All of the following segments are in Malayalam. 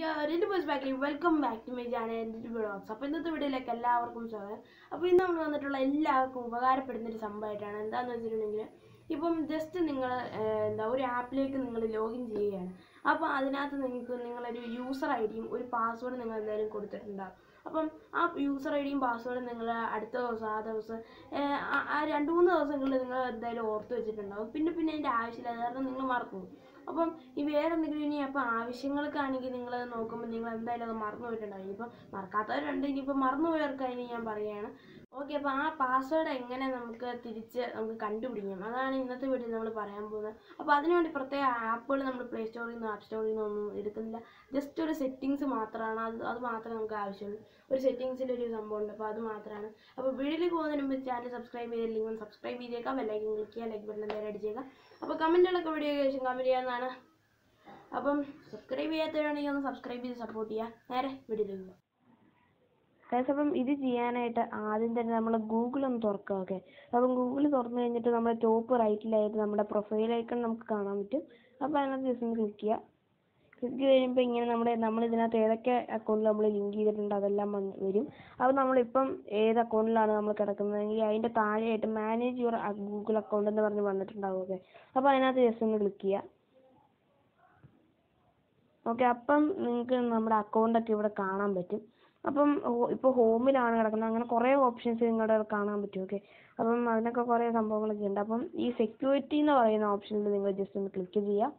Welcome back to my channel vlogs. അപ്പോൾ ഇന്നത്തെ വീഡിയോയിലേക്ക് എല്ലാവർക്കും സ്വാഗതം. അപ്പോൾ ഇന്ന് നമ്മൾ വന്നിട്ടുള്ള എല്ലാവർക്കും ഉപകാരപ്പെടുന്നൊരു സംഭവമായിട്ടാണ്. എന്താണെന്ന് വെച്ചിട്ടുണ്ടെങ്കിൽ ഇപ്പം ജസ്റ്റ് നിങ്ങൾ ഒരു ആപ്പിലേക്ക് നിങ്ങൾ ലോഗിൻ ചെയ്യുകയാണ്. അപ്പോൾ അതിനകത്ത് നിങ്ങളൊരു യൂസർ ഐ ഡിയും ഒരു പാസ്വേഡും നിങ്ങൾ എന്തായാലും കൊടുത്തിട്ടുണ്ടാകും. അപ്പം ആ യൂസർ ഐ ഡിയും പാസ്വേഡും നിങ്ങൾ അടുത്ത ദിവസം ആ ദിവസം ആ 2-3 ദിവസങ്ങളിൽ നിങ്ങൾ എന്തായാലും ഓർത്ത് വെച്ചിട്ടുണ്ടാകും. പിന്നെ അതിൻ്റെ ആവശ്യമില്ല, കാരണം നിങ്ങൾ മറക്കും. അപ്പം ഈ വേറെ എന്തെങ്കിലും ഇനി അപ്പം ആവശ്യങ്ങൾക്കാണെങ്കിൽ നിങ്ങൾ നോക്കുമ്പോൾ നിങ്ങൾ എന്തായാലും അത് മറന്നു പോയിട്ടുണ്ടാവും. ഇനിയിപ്പം മറക്കാത്തവരുണ്ട്, ഇനിയിപ്പോൾ മറന്നുപോയവർക്കായി ഞാൻ പറയുകയാണ്. ഓക്കെ, അപ്പോൾ ആ പാസ്വേഡ് എങ്ങനെ നമുക്ക് കണ്ടുപിടിക്കാം, അതാണ് ഇന്നത്തെ വീഡിയോ നമ്മൾ പറയാൻ പോകുന്നത്. അപ്പോൾ അതിനുവേണ്ടി പ്രത്യേക ആപ്പുകൾ നമ്മൾ പ്ലേ സ്റ്റോറിൽ നിന്നും ആപ്പ് സ്റ്റോറിൽ നിന്നും ഒന്നും എടുക്കുന്നില്ല. ജസ്റ്റ് ഒരു സെറ്റിങ്സ് മാത്രമാണ്, അത് മാത്രമേ നമുക്ക് ആവശ്യമുള്ളൂ. ഒരു സെറ്റിങ്സിലൊരു സംഭവമുണ്ട്, അപ്പോൾ അത് മാത്രമാണ്. അപ്പോൾ വീഡിയോയിലേക്ക് പോകുന്നതിന് മുമ്പ് ചാനൽ സബ്സ്ക്രൈബ് ചെയ്തില്ലെങ്കിൽ സബ്സ്ക്രൈബ് ചെയ്തേക്കാം, ബെല്ലൈക്കൻ ക്ലിക്ക് ചെയ്യുക, ലൈക്ക് ബട്ടൺ നേരെ അടിച്ചേക്കാം. അപ്പോൾ കമൻറ്റുകളൊക്കെ വീഡിയോ ശേഷം കമൻറ്റ് ചെയ്യാവുന്നതാണ്. അപ്പം സബ്സ്ക്രൈബ് ചെയ്യാത്തവരാണെങ്കിൽ ഒന്ന് സബ്സ്ക്രൈബ് ചെയ്ത് സപ്പോർട്ട് ചെയ്യുക. നേരെ വീഡിയോയിലേക്ക് പോകും. അപ്പം ഇത് ചെയ്യാനായിട്ട് ആദ്യം തന്നെ നമ്മൾ ഗൂഗിൾ ഒന്ന് തുറക്കുക. ഓക്കെ, അപ്പം ഗൂഗിൾ തുറന്നു കഴിഞ്ഞിട്ട് നമ്മുടെ ടോപ്പ് റൈറ്റിലായിട്ട് നമ്മുടെ പ്രൊഫൈൽ ഐക്കൺ നമുക്ക് കാണാൻ പറ്റും. അപ്പോൾ അതിനകത്ത് ജസ്റ്റ് ഒന്ന് ക്ലിക്ക് ചെയ്യുക. ക്ലിക്ക് കഴിയുമ്പോൾ ഇങ്ങനെ നമ്മൾ ഇതിനകത്ത് ഏതൊക്കെ അക്കൗണ്ടിൽ നമ്മൾ ലിങ്ക് ചെയ്തിട്ടുണ്ട് അതെല്ലാം വരും. അപ്പോൾ നമ്മളിപ്പം ഏത് അക്കൗണ്ടിലാണ് നമ്മൾ കിടക്കുന്നതെങ്കിൽ അതിൻ്റെ താഴെയായിട്ട് മാനേജ് യുവർ ഗൂഗിൾ അക്കൗണ്ട് എന്ന് പറഞ്ഞ് വന്നിട്ടുണ്ടാവും. ഓക്കെ, അപ്പോൾ അതിനകത്ത് ജസ്റ്റ് ഒന്ന് ക്ലിക്ക് ചെയ്യുക. ഓക്കെ, അപ്പം നിങ്ങൾക്ക് നമ്മുടെ അക്കൗണ്ടൊക്കെ ഇവിടെ കാണാൻ പറ്റും. അപ്പം ഇപ്പോൾ ഹോമിലാണ് കിടക്കുന്നത്, അങ്ങനെ കുറേ ഓപ്ഷൻസ് നിങ്ങളുടെ കാണാൻ പറ്റും. ഓക്കെ, അപ്പം അതിനൊക്കെ കുറേ സംഭവങ്ങളൊക്കെ ഉണ്ട്. അപ്പം ഈ സെക്യൂരിറ്റി എന്ന് പറയുന്ന ഓപ്ഷനിൽ നിങ്ങൾ ജസ്റ്റ് ഒന്ന് ക്ലിക്ക് ചെയ്യുക.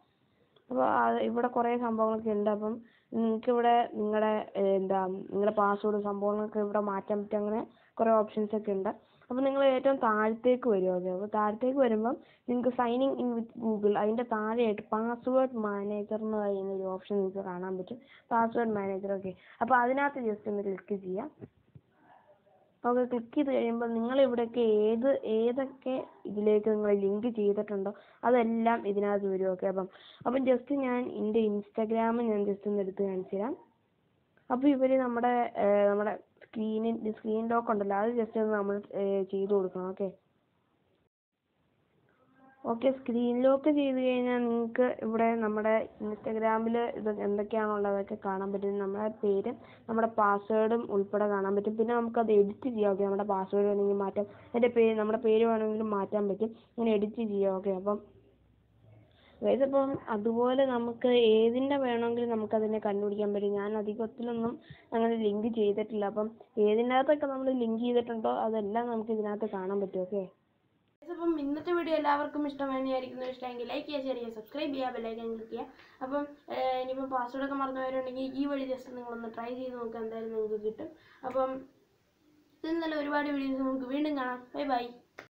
അപ്പോൾ ഇവിടെ കുറേ സംഭവങ്ങളൊക്കെ ഉണ്ട്. അപ്പം നിങ്ങൾക്കിവിടെ നിങ്ങളുടെ പാസ്വേഡ് സംഭവങ്ങളൊക്കെ ഇവിടെ മാറ്റാൻ പറ്റും. അങ്ങനെ കുറേ ഓപ്ഷൻസ് ഒക്കെ ഉണ്ട്. അപ്പോൾ നിങ്ങൾ ഏറ്റവും താഴത്തേക്ക് വരും. ഓക്കെ, അപ്പോൾ താഴത്തേക്ക് വരുമ്പം നിങ്ങൾക്ക് സൈനിങ് ഇൻ വിത്ത് ഗൂഗിൾ അതിൻ്റെ താഴെയായിട്ട് പാസ്വേഡ് മാനേജർ എന്ന് പറയുന്ന ഒരു ഓപ്ഷൻ നിങ്ങൾക്ക് കാണാൻ പറ്റും. Password manager. ഓക്കെ, അപ്പോൾ അതിനകത്ത് ജസ്റ്റ് ഒന്ന് ക്ലിക്ക് ചെയ്യാം. ഓക്കെ, ക്ലിക്ക് ചെയ്ത് കഴിയുമ്പോൾ നിങ്ങൾ ഇവിടെയൊക്കെ ഏതൊക്കെ ഇതിലേക്ക് നിങ്ങൾ ലിങ്ക് ചെയ്തിട്ടുണ്ടോ അതെല്ലാം ഇതിനകത്ത് വരും. ഓക്കെ, അപ്പം ജസ്റ്റ് ഞാൻ എൻ്റെ ഇൻസ്റ്റാഗ്രാം ഞാൻ ജസ്റ്റ് ഒന്ന് എടുത്ത് കാണിച്ചു തരാം. അപ്പോൾ ഇവർ നമ്മുടെ സ്ക്രീൻ ലോക്ക് ഉണ്ടല്ലോ, അത് ജസ്റ്റ് ഒന്ന് നമ്മൾ ചെയ്ത് കൊടുക്കണം. ഓക്കെ, സ്ക്രീൻ ലോക്ക് ചെയ്ത് കഴിഞ്ഞാൽ നിങ്ങൾക്ക് ഇവിടെ നമ്മുടെ ഇൻസ്റ്റഗ്രാമിൽ ഇത് എന്തൊക്കെയാണുള്ളതൊക്കെ കാണാൻ പറ്റും. നമ്മുടെ പേരും നമ്മുടെ പാസ്വേഡും ഉൾപ്പെടെ കാണാൻ പറ്റും. പിന്നെ നമുക്കത് എഡിറ്റ് ചെയ്യാം. ഓക്കെ, നമ്മുടെ പാസ്വേഡ് വേണമെങ്കിൽ മാറ്റാം, നമ്മുടെ പേര് വേണമെങ്കിലും മാറ്റാൻ പറ്റും. ഇങ്ങനെ എഡിറ്റ് ചെയ്യാം. ഓക്കെ, അപ്പം അതുപോലെ നമുക്ക് ഏതിൻ്റെ വേണമെങ്കിലും നമുക്കതിനെ കണ്ടുപിടിക്കാൻ പറ്റും. ഞാൻ അധികത്തിലൊന്നും അങ്ങനെ ലിങ്ക് ചെയ്തിട്ടില്ല. അപ്പം ഏതിനകത്തൊക്കെ നമ്മൾ ലിങ്ക് ചെയ്തിട്ടുണ്ടോ അതെല്ലാം നമുക്ക് ഇതിനകത്ത് കാണാൻ പറ്റും. ഓക്കെ, അപ്പം ഇന്നത്തെ വീഡിയോ എല്ലാവർക്കും ഇഷ്ടമായിരിക്കുന്നു. ഇഷ്ടമെങ്കിൽ ലൈക്ക് ചെയ്യുക, ഷെയർ ചെയ്യുക, സബ്സ്ക്രൈബ് ചെയ്യുക, ബെല്ലൈക്കൻ ക്ലിക്ക് ചെയ്യുക. അപ്പം ഇനിയിപ്പം പാസ്വേഡൊക്കെ മറന്നുപോയവരുണ്ടെങ്കിൽ ഈ വഴി ജസ്റ്റ് നിങ്ങളൊന്ന് ട്രൈ ചെയ്ത് നോക്കുക, എന്തായാലും നിങ്ങൾക്ക് കിട്ടും. അപ്പം ഇതിൽ നല്ല ഒരുപാട് വീഡിയോസ് നമുക്ക് വീണ്ടും കാണാം. Bye bye.